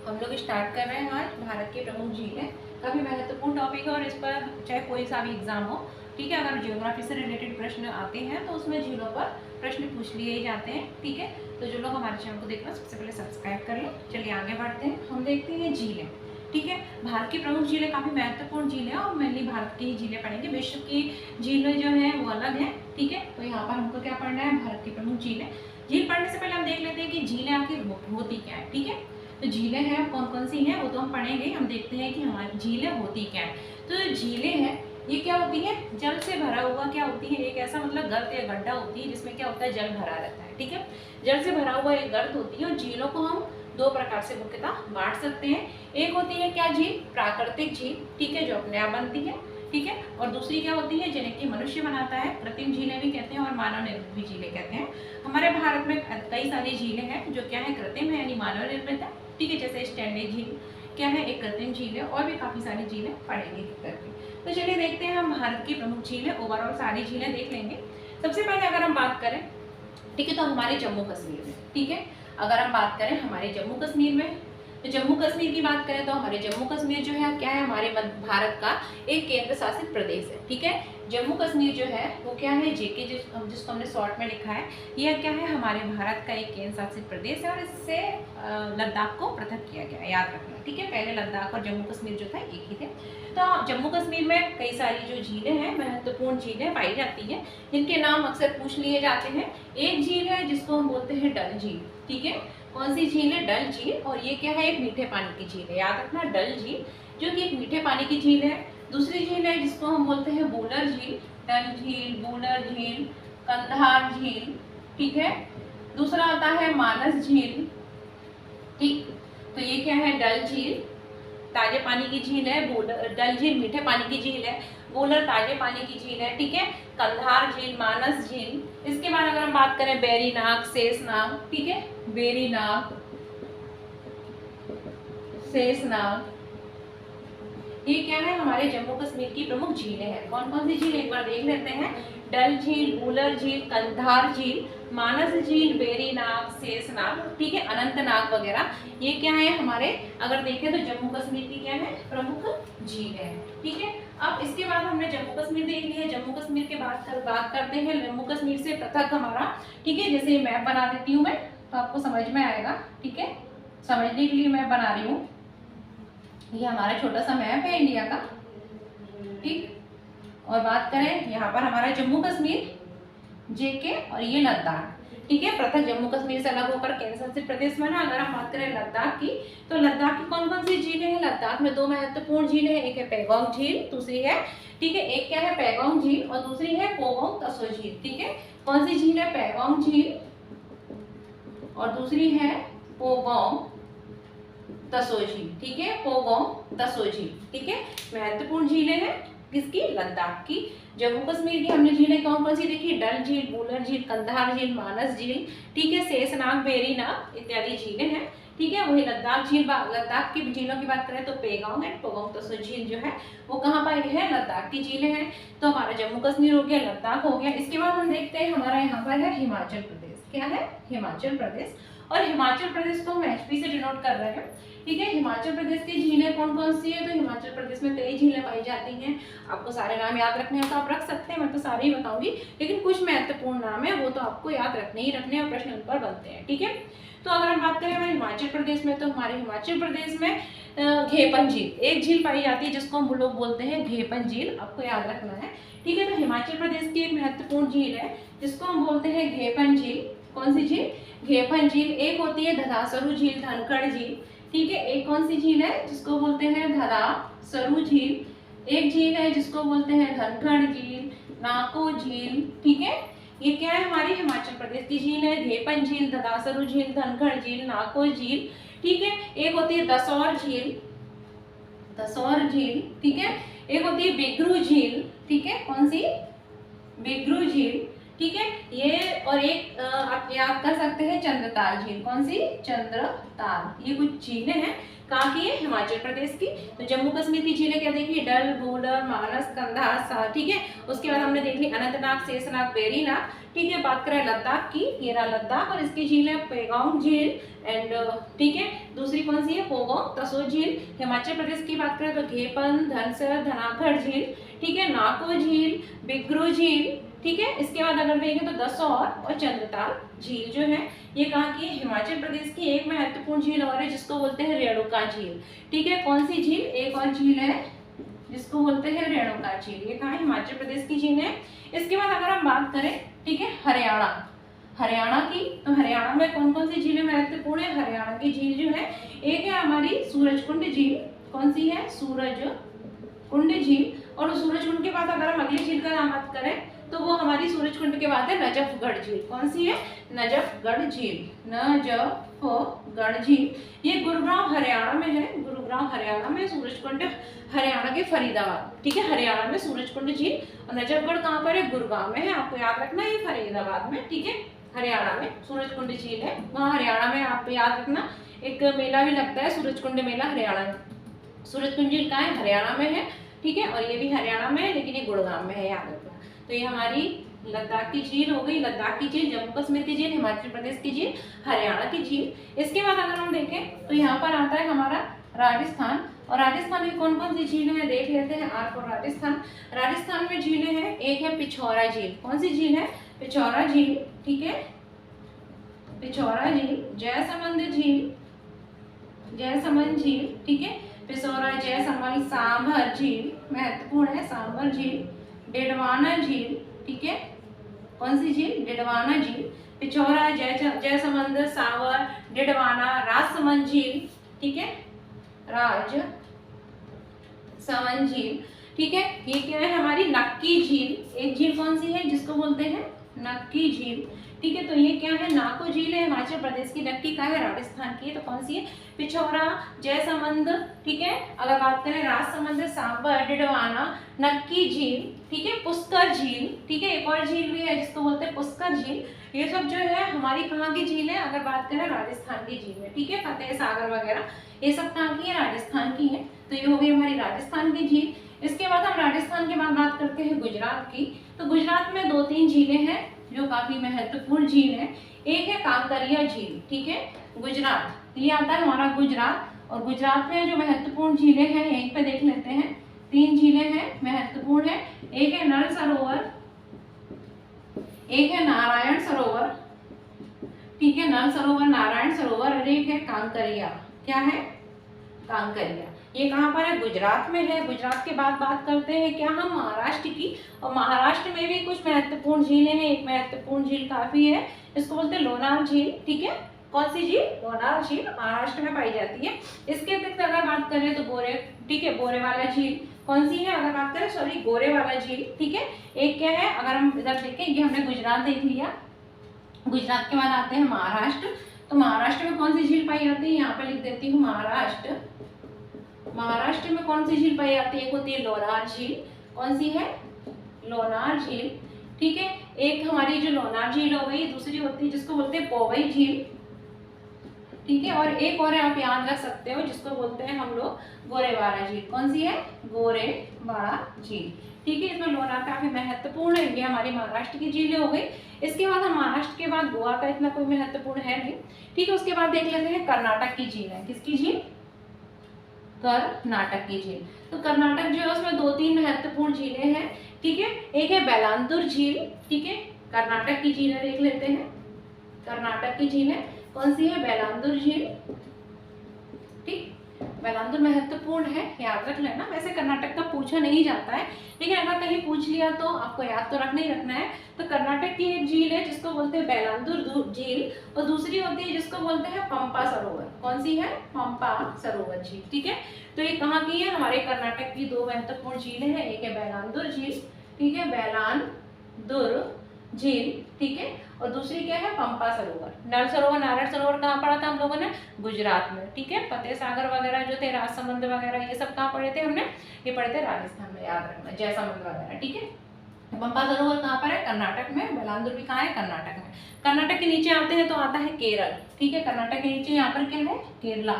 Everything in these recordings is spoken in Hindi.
हम लोग स्टार्ट कर रहे हैं आज भारत की प्रमुख झीलें। काफ़ी महत्वपूर्ण टॉपिक है और इस पर चाहे कोई सा भी एग्जाम हो, ठीक है, अगर जियोग्राफी से रिलेटेड प्रश्न आते हैं तो उसमें झीलों पर प्रश्न पूछ लिए जाते हैं, ठीक है। तो जो लोग हमारे चैनल को देख रहे हैं सबसे पहले सब्सक्राइब कर लें। चलिए आगे बढ़ते हैं, हम देखते हैं झीलें, ठीक है। भारत की प्रमुख झीलें काफ़ी महत्वपूर्ण झीलें हैं और मेनली भारत की ही झीलें पढ़ेंगे। विश्व की झीलें जो हैं वो अलग हैं, ठीक है। तो यहाँ पर हमको क्या पढ़ना है, भारत की प्रमुख झीलें। झील पढ़ने से पहले हम देख लेते हैं कि झीलें आखिर होती क्या है, ठीक है। तो झीलें हैं कौन कौन सी हैं वो तो हम पढ़ेंगे। हम देखते हैं कि हमारी झीलें होती क्या है। तो झीलें हैं ये क्या होती है, जल से भरा हुआ क्या होती है, एक ऐसा मतलब गर्त या गड्ढा होती है जिसमें क्या होता है, जल भरा रहता है, ठीक है। जल से भरा हुआ एक गर्त होती है और झीलों को हम दो प्रकार से मुख्यतः बांट सकते हैं। एक होती है क्या झील, प्राकृतिक झील, ठीक है, जो अपने आप बनती है, ठीक है। और दूसरी क्या होती है जिन्हें कि मनुष्य बनाता है, कृत्रिम झीलें भी कहते हैं और मानव निर्मित भी झीलें कहते हैं। हमारे भारत में कई सारी झीलें हैं जो क्या है, कृत्रिम है यानी मानव निर्मित है, ठीक है। जैसे स्टैनली झील क्या है, एक कृत्रिम झील है और भी काफ़ी सारी झीलें पढ़ेंगे करके। तो चलिए देखते हैं हम भारत की प्रमुख झीलें, ओवरऑल सारी झीलें देख लेंगे। सबसे पहले अगर हम बात करें, ठीक है, तो हमारे जम्मू कश्मीर में, ठीक है, अगर हम बात करें हमारे जम्मू कश्मीर में, तो जम्मू कश्मीर की बात करें तो हमारे जम्मू कश्मीर जो है क्या है, हमारे भारत का एक केंद्र शासित प्रदेश है, ठीक है। जम्मू कश्मीर जो है वो क्या है, जेके जिसको हमने शॉर्ट में लिखा है, यह क्या है, हमारे भारत का एक केंद्र शासित प्रदेश है और इससे लद्दाख को पृथक किया गया है, याद रखना, ठीक है। पहले लद्दाख और जम्मू कश्मीर जो था एक ही थे। तो जम्मू कश्मीर में कई सारी जो झीलें हैं, महत्वपूर्ण झीलें पाई जाती हैं, जिनके नाम अक्सर पूछ लिए जाते हैं। एक झील है जिसको हम बोलते हैं डल झील, ठीक है। कौन सी झील है, डल झील, और ये क्या है, एक मीठे पानी की झील है, याद रखना, डल झील जो कि एक मीठे पानी की झील है। दूसरी झील है जिसको हम बोलते हैं बूलर झील, डल झील, बूलर झील, कंधार झील, ठीक है। दूसरा आता है मानस झील, ठीक। तो ये क्या है, डल झील ताजे पानी की झील है, डल झील मीठे पानी की झील है, बूलर ताजे पानी की झील है, ठीक है। कंधार झील, मानस झील। इसके बाद अगर हम बात करें बेरीनाग, शेषनाग, ठीक है, बेरीनाग, शेषनाग, ये क्या है, हमारे जम्मू कश्मीर की प्रमुख झीलें हैं। कौन कौन सी झील एक बार देख लेते हैं, डल झील, बूलर झील, कंधार झील, मानस झील, बेरीनाग, शेषनाग, ठीक है, अनंतनाग वगैरह, ये क्या है हमारे, अगर देखें तो जम्मू कश्मीर की क्या है, प्रमुख झील है, ठीक है। अब इसके बाद हमने जम्मू कश्मीर देख लिया। जम्मू कश्मीर के बात करते हैं जम्मू कश्मीर से पृथक हमारा, ठीक है। जैसे मैप बना देती हूँ मैं तो आपको समझ में आएगा, ठीक है। समझने के लिए मैप बना रही हूँ, ये हमारा छोटा सा मैप है इंडिया का, ठीक। और बात करें यहाँ पर हमारा जम्मू कश्मीर, जेके, और ये लद्दाख, ठीक है। पृथक जम्मू कश्मीर से अलग होकर केंद्र शासित प्रदेश में ना। अगर हम बात करें लद्दाख की, तो लद्दाख की कौन कौन सी झीलें हैं, लद्दाख में दो महत्वपूर्ण झीलें हैं, एक है पैगोंग झील, दूसरी है, ठीक है, एक क्या है पैगोंग झील और दूसरी है पोगोंग तसो झील, ठीक है। कौन सी झील है, पैगोंग झील और दूसरी है पोगोंग तसो झील, ठीक है, पोगोंग तसो झील, ठीक है। महत्वपूर्ण झीलें हैं किसकी, लद्दाख की। जम्मू कश्मीर की हमने झीलें कौन कौन सी देखी, डल झील, बूलर झील, कंधार झील, मानस झील, ठीक है, शेषनाग, बेरीनाग इत्यादि झीलें हैं, ठीक है। वही लद्दाख झील, लद्दाख की झीलों की बात करें तो पेगांग एंड पोगोंग तसो झील जो है वो कहाँ पाई गई है, लद्दाख की झीलें हैं। तो हमारा जम्मू कश्मीर हो गया, लद्दाख हो गया। इसके बाद हम देखते हैं हमारा यहाँ पर है हिमाचल प्रदेश, क्या है, हिमाचल प्रदेश। और हिमाचल प्रदेश को हम एचपी से डिनोट कर रहे हैं, ठीक है। हिमाचल प्रदेश की झीलें कौन कौन सी है, तो हिमाचल प्रदेश में कई झीलें पाई जाती हैं। आपको सारे नाम याद रखने हैं तो आप रख सकते हैं, मैं तो सारे ही बताऊंगी, लेकिन कुछ महत्वपूर्ण नाम है वो तो आपको याद रखने ही रखने और प्रश्न उन पर बनते हैं, ठीक है। तो अगर हम बात करें हमारे हिमाचल प्रदेश में, तो हमारे हिमाचल प्रदेश में घेपन झील, एक झील पाई जाती है जिसको हम लोग बोलते हैं घेपन झील, आपको याद रखना है, ठीक है। तो हिमाचल प्रदेश की एक महत्वपूर्ण झील है जिसको हम बोलते हैं घेपन झील। कौन सी झील, घेपन झील। एक होती है धरासरू झील, धनखड़ झील, ठीक है। एक कौन सी झील है जिसको बोलते हैं धरासरू झील। एक झील है जिसको बोलते हैं धनखड़ झील, नाको झील, ठीक है। ये क्या है, हमारी हिमाचल प्रदेश की झील है, घेपन झील, धरासरू झील, धनखड़ झील, नाको झील, ठीक है। एक होती है दसौर झील, दसौर झील, ठीक है। एक होती है बिगरू झील, ठीक है, कौन सी, बिगरू झील। ठीक है। ये और एक आप याद कर सकते हैं चंद्रताल झील। कौन सी? चंद्रताल। ये कुछ झीलें हैं, कहाँ की है? हिमाचल प्रदेश की। तो जम्मू कश्मीर की झीलें क्या देखी? डल, वुलर, मानस, कंधार, सा, ठीक है। उसके बाद हमने देख ली अनंतनाग, शेषनाग, वेरीनाग, ठीक है। बात करें लद्दाख की, ये रहा लद्दाख और इसकी झील है पेगोंग झील एंड ठीक है। दूसरी कौन सी है? पोगोंग तसो झील। हिमाचल प्रदेश की बात करें तो घेपन, धनसर, धनाखड़ झील, ठीक है। नाको झील, बिग्रू झील, ठीक है। इसके बाद अगर देखें तो दसौर और चंद्रताल झील जो है ये कहाँ की है? हिमाचल प्रदेश की। एक महत्वपूर्ण झील और है जिसको बोलते हैं रेणुका झील, ठीक है। कौन सी झील? एक और झील है जिसको बोलते हैं रेणुका झील। ये कहाँ है? हिमाचल प्रदेश की झील है। इसके बाद अगर हम बात करें, ठीक है, हरियाणा, हरियाणा की, तो हरियाणा में कौन कौन सी झीलें महत्वपूर्ण है? हरियाणा की झील जो है एक है हमारी सूरजकुंड झील। कौन सी है? सूरजकुंड झील। और सूरजकुंड के बाद अगर हम अगली झील का नाम बात करें तो वो हमारी सूरजकुंड के बाद है नजफगढ़ झील। कौन सी है? नजफगढ़ झील। नजफगढ़ झील ये गुरुग्राम हरियाणा में है। गुरुग्राम हरियाणा में, सूरजकुंड हरियाणा के फरीदाबाद, ठीक है। हरियाणा में सूरजकुंड झील और नजफगढ़ कहाँ पर है? गुरुग्राम में है। आपको याद रखना है, ये फरीदाबाद में, ठीक है। हरियाणा में सूरजकुंड झील है, वहाँ हरियाणा में। आप याद रखना एक मेला भी लगता है सूरजकुंड मेला हरियाणा में। सूरजकुंड झील कहाँ है? हरियाणा में है, ठीक है। और ये भी हरियाणा में है लेकिन ये गुड़गांव में है, याद रखना। तो ये हमारी लद्दाख की झील हो गई, लद्दाख की झील, जम्मू कश्मीर की झील, हिमाचल प्रदेश की झील, हरियाणा की झील। इसके बाद अगर हम देखें तो यहाँ पर आता है हमारा राजस्थान। और राजस्थान में कौन कौन सी झीलें हैं देख लेते हैं। Are for Rajasthan. राजस्थान में झीलें हैं, एक है पिछौरा झील। कौन सी झील है? पिछौरा झील, ठीक है। पिछौरा झील, जयसमंद झील, जयसमंद झील, ठीक है। पिछौरा, जयसमंद, सांभर झील महत्वपूर्ण है, सांभर झील, डेडवाना झील, ठीक है। कौन सी झील? डेडवाना झील। पिछौरा, जयसमंद, सांवर, डेडवाना, राजसमंद झील, ठीक है। राजसमंद झील, ठीक है। ये क्या है? हमारी नक्की झील। एक झील कौन सी है जिसको बोलते हैं नक्की झील, ठीक है। तो ये क्या है? नाको झील है हिमाचल प्रदेश की। नक्की का है राजस्थान की। तो कौन सी है? पिछौरा, जयसमंद, ठीक है। अगर बात करें राजसमंद, सांबर, डिडवाना, नक्की झील, ठीक है। पुष्कर झील, ठीक है। एक और झील भी है जिसको बोलते हैं पुष्कर झील। ये सब जो है हमारी कहाँ की झील है? अगर बात करें राजस्थान की झील है, ठीक है। फतेह सागर वगैरह ये सब कहाँ की है? राजस्थान की है। तो ये हो गई हमारी राजस्थान की झील। इसके बाद हम राजस्थान के बाद बात करते हैं गुजरात की। तो गुजरात में 2-3 झीलें हैं जो काफी महत्वपूर्ण झील है। एक है कांकरिया झील, ठीक है। गुजरात, ये आता है हमारा गुजरात। और गुजरात में जो महत्वपूर्ण झीलें हैं यहीं पे देख लेते हैं। 3 झीलें हैं महत्वपूर्ण है। एक है नल सरोवर, एक है नारायण सरोवर, ठीक है। नल सरोवर, नारायण सरोवर, और एक है कांकरिया। क्या है? कांकरिया। ये कहाँ पर है? गुजरात में है। गुजरात के बाद बात करते हैं क्या हम महाराष्ट्र की। और महाराष्ट्र में भी कुछ महत्वपूर्ण झीलें हैं। एक महत्वपूर्ण झील काफी है, इसको बोलते हैं लोनार झील, ठीक है। कौन सी झील? लोनार झील महाराष्ट्र में पाई जाती है। इसके अतिरिक्त अगर बात करें तो गोरे, ठीक है, गोरेवाला झील। कौन सी है? अगर बात करें, सॉरी, गोरेवाला झील, ठीक है। एक क्या है? अगर हम इधर देखें, ये हमने गुजरात देख लिया। गुजरात के बाद आते हैं महाराष्ट्र। तो महाराष्ट्र में कौन सी झील पाई जाती है? यहाँ पे लिख देती हूँ महाराष्ट्र। महाराष्ट्र में कौन सी झील पाई जाती है? एक होती है लोनार झील। कौन सी है? लोनार झील, ठीक है। एक हमारी जो लोनार झील हो गई, दूसरी होती है जिसको बोलते हैं पोवई झील, ठीक है। और एक और आप याद रख सकते हो जिसको बोलते हैं हम लोग गोरेवाला झील। कौन सी है? गोरेवाला झील, ठीक है। इसमें लोनार काफी महत्वपूर्ण है। ये हमारी महाराष्ट्र की झीलें हो गई। इसके बाद हम महाराष्ट्र के बाद गोवा का इतना कोई महत्वपूर्ण है नहीं, ठीक है। उसके बाद देख लेते हैं कर्नाटक की झील है। किसकी झील? कर्नाटक की झील। तो कर्नाटक जो है उसमें 2-3 महत्वपूर्ण झीलें हैं, ठीक है। एक है बेलांतुर झील, ठीक है। कर्नाटक की झीलें देख लेते हैं। कर्नाटक की झीलें कौन सी है? बेलांतुर झील, ठीक। बेलांतुर महत्वपूर्ण है, याद रख लेना। वैसे कर्नाटक का पूछा नहीं जाता है, लेकिन अगर कहीं पूछ लिया तो आपको याद तो रखना ही रखना है। तो कर्नाटक की एक झील है जिसको बोलते हैं बेलांतुर झील, और दूसरी होती है जिसको बोलते हैं पंपा सरोवर। कौन सी है? पंपा सरोवर झील, ठीक है। तो ये कहाँ की है? हमारे कर्नाटक की 2 महत्वपूर्ण झीलें हैं। एक है बेलांतुर झील, ठीक है, बेलांतुर झील, ठीक है। और दूसरी क्या है? पंपा सरोवर। नल सरोवर, नारायण सरोवर कहाँ पढ़ा था हम लोगों ने? गुजरात में, ठीक है। फतेह सागर वगैरह जो थे, राजसमंद वगैरह, ये सब कहाँ पढ़े थे हमने? ये पढ़े थे राजस्थान में, याद रखना, जयसमंद वगैरह, ठीक है। पंपा सरोवर कहाँ पर है? कर्नाटक में। बेलांदुर भी कहाँ है? कर्नाटक में। कर्नाटक के नीचे आते हैं तो आता है केरल, ठीक है। कर्नाटक के नीचे यहाँ पर क्या है? केरला।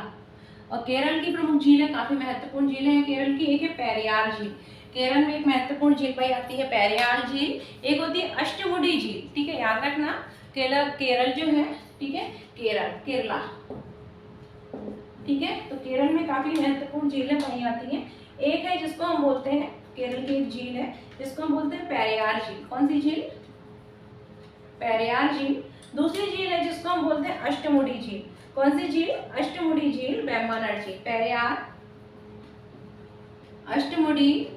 और केरल की प्रमुख झीलें, काफी महत्वपूर्ण झीलें हैं केरल की। एक है पेरियार झील, केरल में एक महत्वपूर्ण झील पाई जाती है पेरियार झील। एक होती है अष्टमुडी झील, ठीक है, याद रखना। केरल जो है, ठीक है, केरला, ठीक है। तो केरल में काफी महत्वपूर्ण झीलें पाई जाती हैं। एक है जिसको हम बोलते हैं, केरल की एक झील है जिसको हम बोलते हैं पेरियार झील। कौन सी झील? पेरियार झील। दूसरी झील है जिसको हम बोलते हैं अष्टमुडी झील। कौन सी झील? अष्टमुडी झील, वेम्बनाड झील। पेरियार, अष्टमुडी,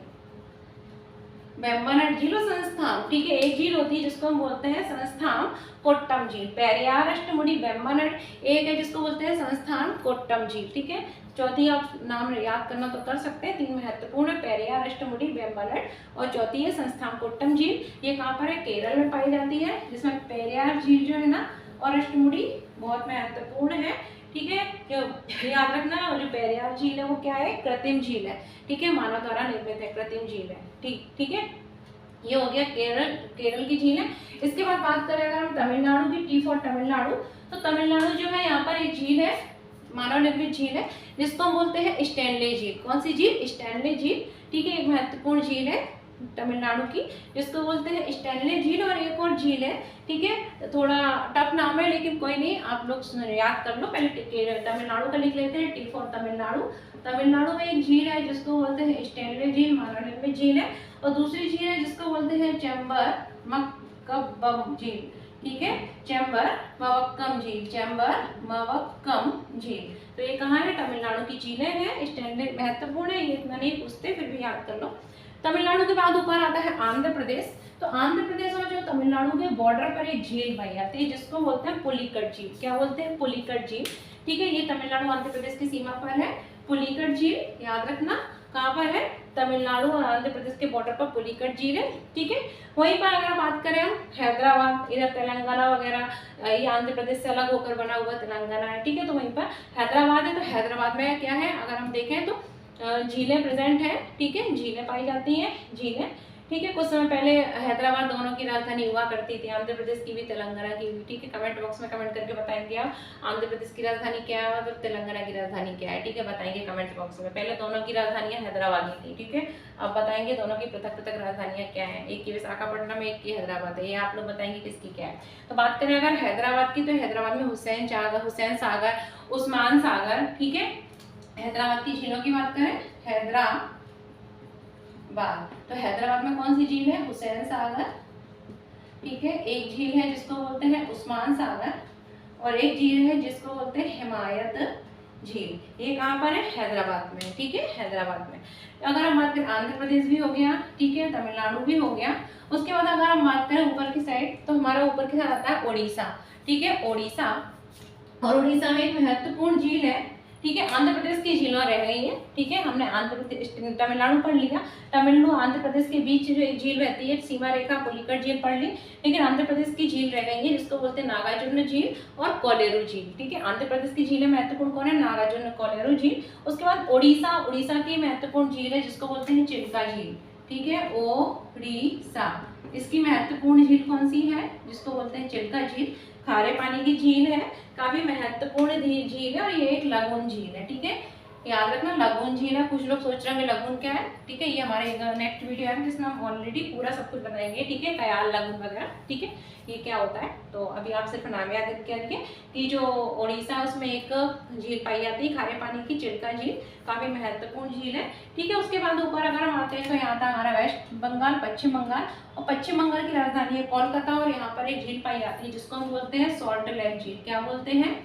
वेम्बनाड झील और संस्थान, ठीक है। एक झील होती है जिसको हम बोलते हैं संस्थान कोट्टम झील। पेरियार, अष्टमुडी, वेम्बनाड। एक है जिसको बोलते हैं संस्थान कोट्टम झील, ठीक है। चौथी आप नाम याद करना तो कर सकते हैं, तीन महत्वपूर्ण है, पेरियार, अष्टमुडी, वेम्बनाड, और चौथी है संस्थान कोट्टम झील। ये कहाँ पर है? केरल में पाई जाती है, जिसमें पेरियार झील जो है ना और अष्टमुडी बहुत महत्वपूर्ण है, ठीक है। जो याद रखना, जो पेरियार झील है वो क्या है? कृत्रिम झील है, ठीक है, मानव द्वारा निर्मित है, कृत्रिम झील है, ठीक है। ये हो गया केरल की झील है। इसके बाद बात करें अगर हम तमिलनाडु की, टी फॉर तमिलनाडु, तो तमिलनाडु जो है यहाँ पर एक झील है, मानव निर्मित झील है, जिसको हम बोलते हैं स्टैनले झील। कौन सी झील? स्टैनले झील, ठीक है। एक महत्वपूर्ण झील है तमिलनाडु की जिसको बोलते हैं स्टैनले झील। और एक और झील है, ठीक है, थोड़ा टफ नाम है लेकिन कोई नहीं, आप लोग याद कर लो। पहले तमिलनाडु का लिख लेते हैं, टी फॉर तमिलनाडु। तमिलनाडु में एक झील है जिसको बोलते हैं स्टैनले झील, मानव निर्मित झील है। और दूसरी झील है जिसको बोलते हैं चेंबर मक्कबम झील, ठीक है, चेंबर मवक्कम झील, चेंबर मवक्कम झील। तो ये कहाँ है? तमिलनाडु की झीलें हैं। स्टैंडर्ड महत्वपूर्ण है, ये इतना नहीं पूछते, फिर भी याद कर लो। तमिलनाडु के बाद ऊपर आता है आंध्र प्रदेश। तो आंध्र प्रदेश और जो तमिलनाडु के बॉर्डर पर एक झील पाई जाती है जिसको बोलते हैं पुलिकट झील। क्या बोलते हैं? पुलिकट झील, ठीक है। ये तमिलनाडु आंध्र प्रदेश की सीमा पर है, पुलिकट झील, याद रखना। कहाँ पर है? तमिलनाडु और आंध्र प्रदेश के बॉर्डर पर पुलिकट झील है, ठीक है। वहीं पर अगर बात करें हम हैदराबाद, इधर तेलंगाना वगैरह, ये आंध्र प्रदेश से अलग होकर बना हुआ तेलंगाना है, ठीक है। तो वहीं पर हैदराबाद है, तो हैदराबाद में क्या है अगर हम देखें तो झीलें प्रेजेंट है, ठीक है, झीलें पाई जाती हैं, झीलें, ठीक है। कुछ समय पहले हैदराबाद दोनों की राजधानी हुआ करती थी, आंध्र प्रदेश की भी तेलंगाना की भी, ठीक है। कमेंट बॉक्स में कमेंट करके बताएंगे आप आंध्र प्रदेश की राजधानी क्या है और तेलंगाना की राजधानी क्या है, ठीक है, बताएंगे कमेंट बॉक्स में। पहले दोनों की राजधानियां हैदराबाद ही थी, ठीक है। अब बताएंगे दोनों की पृथक पृथक राजधानियां क्या है, एक की विशाखापट्टनम, एक की हैदराबाद है, ये आप लोग बताएंगे किसकी क्या है। तो बात करें अगर हैदराबाद की, तो हैदराबाद में हुसैन सागर, उस्मान सागर, ठीक है। हैदराबाद की झीलों की बात करें, हैदराबाद, तो हैदराबाद में कौन सी झील है? हुसैन सागर, ठीक है। एक झील है जिसको बोलते हैं उस्मान सागर, और एक झील है जिसको बोलते हैं हिमायत झील। ये कहाँ पर है? हैदराबाद में, ठीक है, हैदराबाद में। अगर हम बात करें आंध्र प्रदेश भी हो गया, ठीक है, तमिलनाडु भी हो गया। उसके बाद अगर हम बात करें ऊपर की साइड, तो हमारा ऊपर की साइड आता है उड़ीसा, ठीक है, उड़ीसा। और उड़ीसा में एक महत्वपूर्ण झील है, ठीक है। आंध्र प्रदेश की झीलें रह गई हैं, ठीक है। हमने आंध्र प्रदेश, तमिलनाडु पढ़ लिया, तमिलनाडु आंध्र प्रदेश के बीच जो एक झील रहती है सीमा रेखा, पुलिकट झील पढ़ ली, लेकिन आंध्र प्रदेश की झील रह गई है जिसको बोलते हैं नागार्जुन झील और कोलेरू झील, ठीक है। आंध्र प्रदेश की झीलें महत्वपूर्ण कौन है? नागार्जुन, कोलेरू झील। उसके बाद उड़ीसा की महत्वपूर्ण झील है जिसको बोलते हैं चिल्का झील, ठीक है, ओडिशा। इसकी महत्वपूर्ण झील कौन सी है? जिसको बोलते हैं चिल्का झील, खारे पानी की झील है, काफी महत्वपूर्ण झील है, और ये एक लगून झील है, ठीक है, याद रखना, लगून झील है। कुछ लोग सोच रहे हैं लगून क्या है, ठीक है, ये हमारे नेक्स्ट वीडियो है जिसमें हम ऑलरेडी पूरा सब कुछ बताएंगे, ठीक है, कयाल, लगून वगैरह, ठीक है, ये क्या होता है। तो अभी आप सिर्फ नाम याद करके कि जो उड़ीसा है उसमें एक झील पाई जाती है खारे पानी की, चिल्का झील, काफी महत्वपूर्ण झील है, ठीक है। उसके बाद ऊपर अगर हम आते हैं तो यहाँ था हमारा वेस्ट बंगाल, पश्चिम बंगाल, और पश्चिम बंगाल की राजधानी है कोलकाता, और यहाँ पर एक झील पाई जाती है जिसको हम बोलते हैं सॉल्ट लेक झील। क्या बोलते हैं?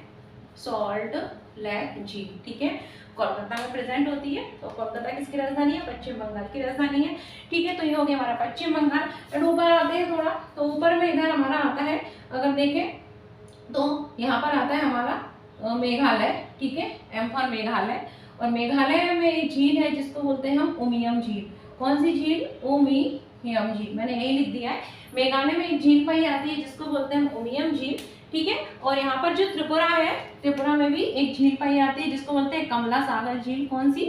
सॉल्ट लेक झील, ठीक है, कोलकाता में प्रेजेंट होती है। तो कोलकाता किसकी राजधानी है? पश्चिम बंगाल की राजधानी है, ठीक है। तो ये हो गया हमारा पश्चिम बंगाल। और ऊपर आते हैं थोड़ा, तो ऊपर में इधर हमारा आता है, अगर देखें तो यहाँ पर आता है हमारा मेघालय, ठीक है, एम फॉर मेघालय। और मेघालय में एक झील है जिसको बोलते हैं हम उमियम झील। कौन सी झील? उमियम झील, मैंने यही लिख दिया है। मेघालय में एक झील पाई जाती है जिसको बोलते हैं उमियम झील, ठीक है। और यहाँ पर जो त्रिपुरा है, त्रिपुरा में भी एक झील पाई जाती है जिसको बोलते हैं कमला सागर झील। कौन सी?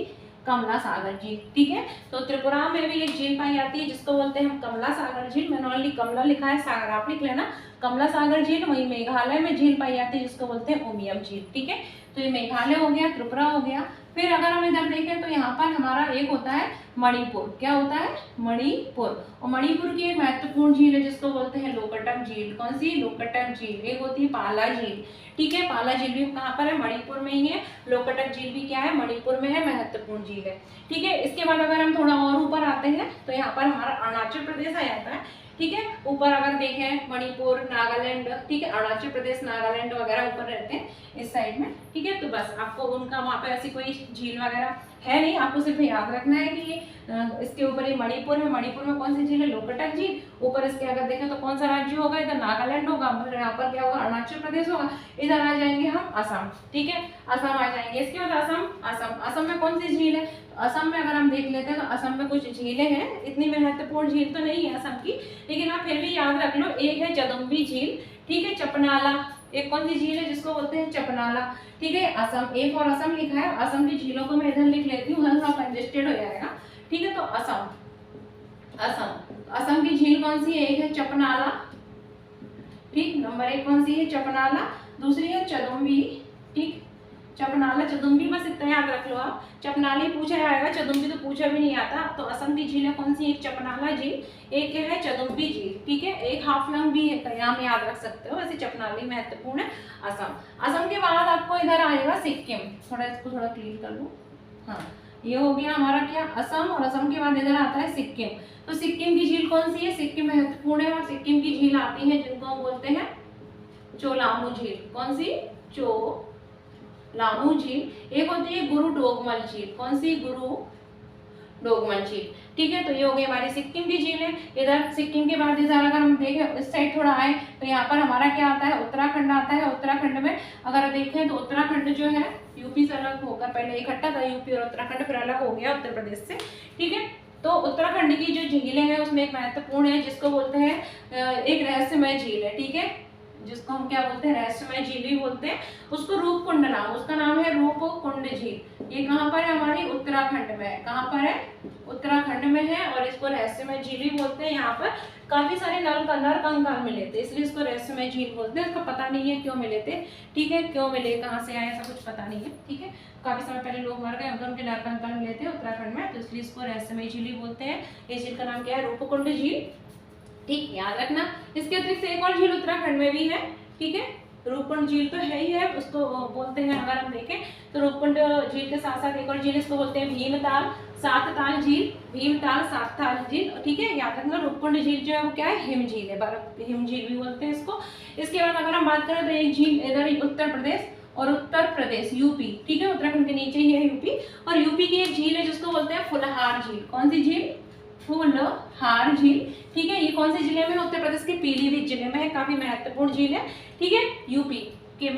कमला सागर झील। ठीक है, तो त्रिपुरा में भी एक झील पाई जाती है जिसको बोलते हैं हम कमला सागर झील। मैंने ऑलरेडी कमला लिखा है, सागर आप लिख लेना, कमला सागर झील। वहीं मेघालय में झील पाई जाती है जिसको बोलते हैं उमियम झील। ठीक है, तो ये मेघालय हो गया, त्रिपुरा हो गया। फिर अगर हम इधर देखें तो यहाँ पर हमारा एक होता है मणिपुर। क्या होता है? मणिपुर। और मणिपुर की एक महत्वपूर्ण झील है जिसको बोलते हैं लोकटक झील। कौन सी? लोकटक झील। एक होती है पाला झील। ठीक है, पाला झील भी कहाँ पर है? मणिपुर में ही है। लोकटक झील भी क्या है? मणिपुर में है, महत्वपूर्ण झील है। ठीक है, इसके बाद अगर हम थोड़ा और ऊपर आते हैं तो यहाँ पर हमारा अरुणाचल प्रदेश आ जाता है। ठीक है, ऊपर अगर देखें मणिपुर, नागालैंड, ठीक है, अरुणाचल प्रदेश, नागालैंड वगैरह ऊपर रहते हैं इस साइड में। ठीक है, तो बस आपको उनका वहाँ पे ऐसी कोई झील वगैरह है नहीं, आपको सिर्फ याद रखना है कि ये इसके ऊपर ये मणिपुर है। मणिपुर में कौन सी झील है? लोकटक झील। ऊपर इसके अगर देखें तो कौन सा राज्य होगा? इधर नागालैंड होगा, यहाँ पर क्या होगा? अरुणाचल प्रदेश होगा। इधर आ जाएंगे हम असम। ठीक है, असम आ जाएंगे। इसके बाद असम में कौन सी झील है? असम में अगर हम देख लेते हैं तो असम में कुछ झीलें हैं, इतनी महत्वपूर्ण झील तो नहीं है असम की, लेकिन आप फिर भी याद रख लो। एक है जदुम्बी झील। ठीक है, चपनाला, एक कौन सी झील है जिसको बोलते हैं चपनाला। ठीक है, असम, एक और असम लिखा है। असम की झीलों को मैं इधर लिख लेती हूँ, थोड़ा कंजेस्टेड हो जाएगा। ठीक है, तो असम की झील कौन सी है? एक है चपनाला। ठीक, नंबर 1 कौन सी है? चपनाला। दूसरी है चदुम्बी। ठीक, चपनाला, चदुम्बी, बस इतना याद रख लो आप। चपनाली पूछा जाएगा, चदुम्बी तो पूछा भी नहीं आता। तो असम की झील है कौन सी? एक चपनाला झील, एक है चदुम्बी झील। ठीक है, एक हाफलंग भी है, यहाँ में याद रख सकते हो। वैसे चपनाली महत्वपूर्ण है। असम के बाद आपको इधर आएगा सिक्किम। थोड़ा इसको थोड़ा क्लीन कर लूँ। हाँ, ये हो गया हमारा क्या? असम। और असम के बाद इधर आता है सिक्किम। तो सिक्किम की झील कौन सी है? सिक्किम महत्वपूर्ण है और सिक्किम की झील आती है जिनको हम बोलते हैं चोलामू झील। कौन सी? चोलामू झील। एक होती है गुरु डोगमल झील। कौन सी? गुरु डोगमल झील। ठीक है, तो ये हो गई हमारी सिक्किम की झील है। इधर सिक्किम के बाद इधर अगर हम देखें इस साइड थोड़ा आए तो यहाँ पर हमारा क्या आता है? उत्तराखंड आता है। उत्तराखंड में अगर देखें तो उत्तराखंड जो है यूपी से अलग होकर, पहले इकट्ठा था यूपी और उत्तराखंड, फिर अलग हो गया उत्तर प्रदेश से। ठीक है, तो उत्तराखंड की जो झीलें हैं उसमें एक महत्वपूर्ण है जिसको बोलते हैं एक रहस्यमय झील है। ठीक है, जिसको हम क्या बोलते हैं? रहस्यमय झील भी बोलते हैं। उसको रूपकुंड नाम, उसका नाम है रूपकुंड झील। ये कहाँ पर है? हमारी उत्तराखंड में है। कहाँ पर है? उत्तराखंड में है। और इसको रहस्यमय झील भी बोलते हैं। यहाँ पर काफी सारे नर कंकाल मिले थे, इसलिए इसको रहस्यमय झील बोलते हैं। इसका पता नहीं है क्यों मिले थे। ठीक है, क्यों मिले, कहाँ से आए, ऐसा कुछ पता नहीं है। ठीक है, काफी समय पहले लोग मर गए, उनके नर कंकाल मिले थे उत्तराखंड में, तो इसलिए इसको रहस्यमय झील भी बोलते हैं। इस झील का नाम क्या है? रूपकुंड झील। ठीक, याद रखना। इसके अतिरिक्त एक और झील उत्तराखंड में भी है। ठीक है, रूपकुंड झील तो है ही है, उसको बोलते हैं अगर हम देखें तो रूपकुंड झील के साथ साथ एक और झील इसको बोलते हैं भीमताल सातताल झील। भीमताल सातताल झील। ठीक है, याद रखना। रूपकुंड झील जो है वो क्या है? हिम झील है, हिम झील भी बोलते हैं इसको। इसके बाद अगर हम बात करें तो एक झील इधर उत्तर प्रदेश और उत्तर प्रदेश यूपी। ठीक है, उत्तराखंड के नीचे ही है यूपी। और यूपी की एक झील है जिसको बोलते हैं फुलहार झील। कौन सी झील? फुलहार झील। ठीक है, ये कौन से जिले में? उत्तर प्रदेश के पीलीभीत जिले में है। काफी महत्वपूर्ण झील है। ठीक है, यूपी के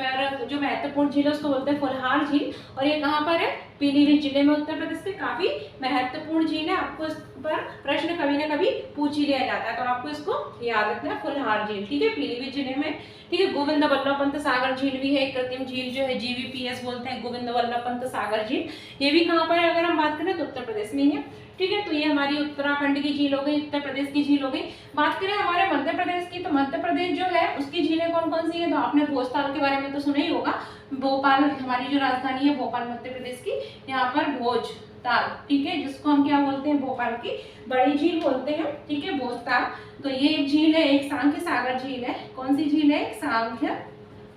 जो महत्वपूर्ण झील है उसको बोलते हैं फुलहार झील। और ये कहाँ पर है? पीलीभीत जिले में, उत्तर प्रदेश के। काफी महत्वपूर्ण झील है, आपको इस पर प्रश्न कभी ना कभी पूछ ही लिया जाता है, तो आपको इसको याद रखना है, फुलहार झील। ठीक है, पीलीभीत जिले में। ठीक है, गोविंद वल्लभ पंत सागर झील भी है, एक कृत्रिम झील जो है GVPS बोलते हैं, गोविंद वल्लभ पंत सागर झील। ये भी कहाँ पर है अगर हम बात करें तो उत्तर प्रदेश में ही है। ठीक है, तो ये हमारी उत्तराखंड की झील हो गई, उत्तर प्रदेश की झील हो गई। बात करें हमारे मध्य प्रदेश की, तो मध्य प्रदेश जो है उसकी झीलें कौन कौन सी है? तो आपने भोजताल के बारे में तो सुना ही होगा। भोपाल, हमारी जो राजधानी है भोपाल मध्य प्रदेश की, यहाँ पर भोजताल। ठीक है, जिसको हम क्या बोलते हैं? भोपाल की बड़ी झील बोलते हैं। ठीक है, भोजताल। तो ये एक झील है, एक सांख्य सागर झील है। कौन सी झील है? सांख्य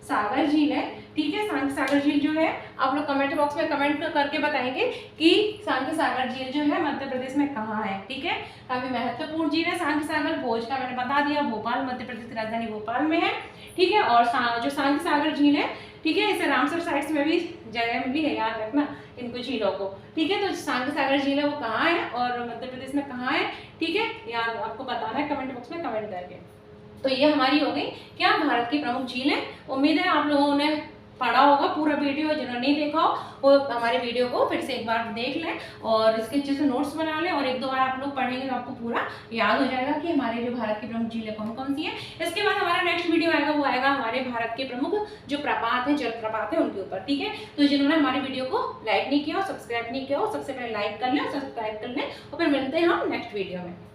सागर झील है। ठीक है, सांख्य सागर झील जो है आप लोग कमेंट बॉक्स में कमेंट करके बताएंगे कि सांख्य सागर झील जो है मध्य प्रदेश में कहाँ है। ठीक है, काफी महत्वपूर्ण झील है सांख्य सागर। भोज का मैंने बता दिया, भोपाल, मध्य प्रदेश की राजधानी भोपाल में है। ठीक है, और जो सांख्य सागर झील है, ठीक है, इसे रामसर साइट्स में भी जगह मिली है, याद रखना इनको झीलों को। ठीक है, तो सांख्य सागर झील है वो कहाँ है और मध्य प्रदेश में कहाँ है? ठीक है, याद आपको बताना है कमेंट बॉक्स में कमेंट करके। तो ये हमारी हो गई क्या? भारत की प्रमुख झीलें। उम्मीद है आप लोगों ने पढ़ा होगा पूरा वीडियो, जिन्होंने नहीं देखा हो वो हमारे वीडियो को फिर से एक बार देख लें और इसके अच्छे से नोट्स बना लें, और एक दो बार आप लोग पढ़ेंगे तो आपको पूरा याद हो जाएगा कि हमारे जो भारत की प्रमुख झीलें कौन कौन सी है। इसके बाद हमारा नेक्स्ट वीडियो आएगा, वो आएगा हमारे भारत के प्रमुख जो प्रपात है, जलप्रपात है, उनके ऊपर। ठीक है, तो जिन्होंने हमारे वीडियो को लाइक नहीं किया हो, सब्सक्राइब नहीं किया हो, सबसे पहले लाइक कर लें, सब्सक्राइब कर लें, और फिर मिलते हैं हम नेक्स्ट वीडियो में।